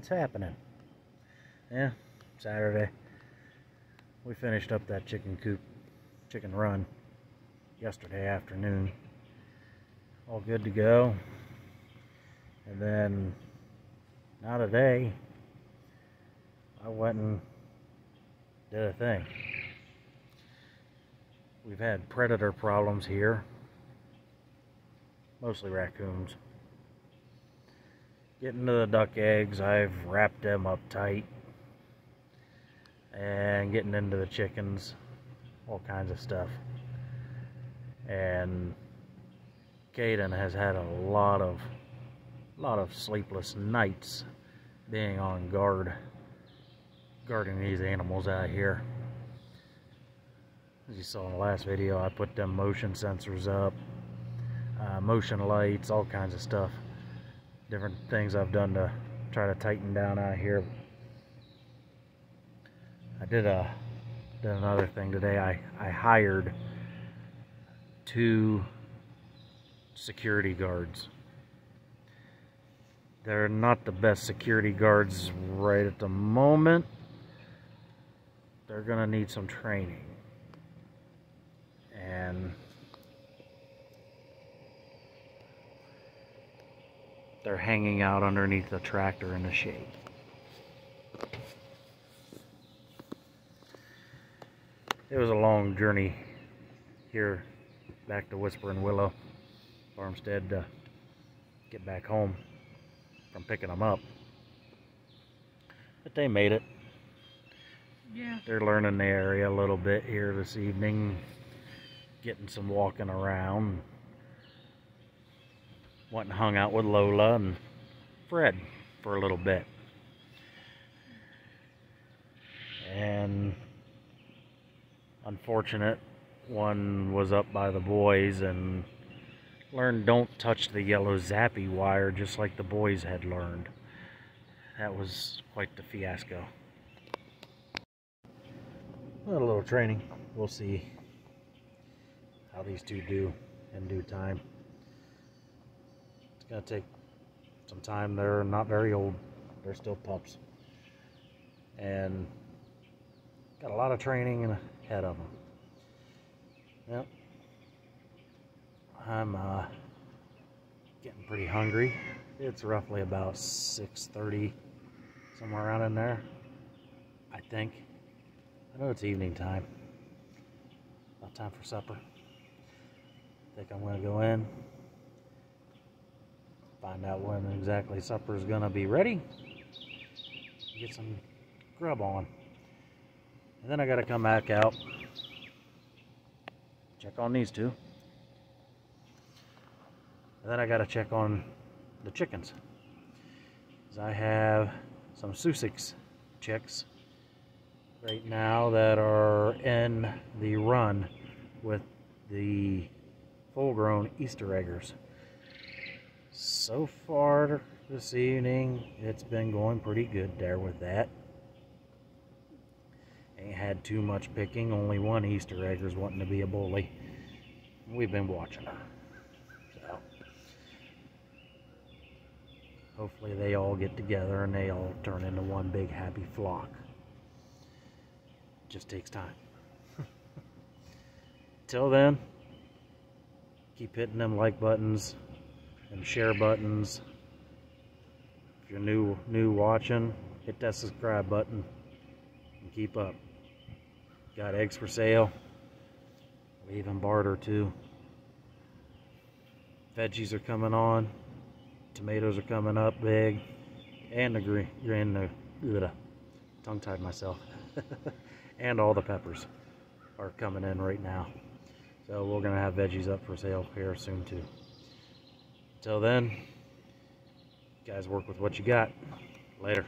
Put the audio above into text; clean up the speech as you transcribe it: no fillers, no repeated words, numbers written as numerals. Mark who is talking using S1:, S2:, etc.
S1: what's happening? Yeah, Saturday. We finished up that chicken run yesterday afternoon. All good to go. And then, now today, I went and did a thing. We've had predator problems here. Mostly raccoons. Getting to the duck eggs, I've wrapped them up tight. And getting into the chickens, all kinds of stuff. And Caden has had a lot of sleepless nights being on guard, guarding these animals out here. As you saw in the last video, I put them motion sensors up, motion lights, all kinds of stuff. Different things I've done to try to tighten down out here. I did another thing today. I hired 2 security guards. They're not the best security guards right at the moment. They're gonna need some training. And they're hanging out underneath the tractor in the shade. It was a long journey here back to Whispering Willow farmstead to get back home from picking them up. But they made it. Yeah. They're learning the area a little bit here this evening, getting some walking around. Went and hung out with Lola and Fred for a little bit. And unfortunate, one was up by the boys and learned don't touch the yellow zappy wire, just like the boys had learned. That was quite the fiasco. Well, a little training. We'll see how these two do in due time. It's gonna take some time. They're not very old. They're still pups. And got a lot of training ahead of them. Yep. I'm getting pretty hungry. It's roughly about 6:30, somewhere around in there, I think. I know it's evening time. About time for supper. I think I'm going to go in, find out when exactly supper is going to be ready, get some grub on. And then I got to come back out, check on these two. And then I got to check on the chickens. Because I have some Sussex chicks right now that are in the run with the full-grown Easter eggers. So far this evening, it's been going pretty good there with that. Ain't had too much picking, only one Easter egger's wanting to be a bully. We've been watching her. So hopefully they all get together and they all turn into one big happy flock. Just takes time. Till then, keep hitting them like buttons and share buttons. If you're new watching, hit that subscribe button and keep up. Got eggs for sale. We even barter too. Veggies are coming on. Tomatoes are coming up big. And tongue-tied myself. And all the peppers are coming in right now. So we're going to have veggies up for sale here soon too. Till then, guys, work with what you got. Later.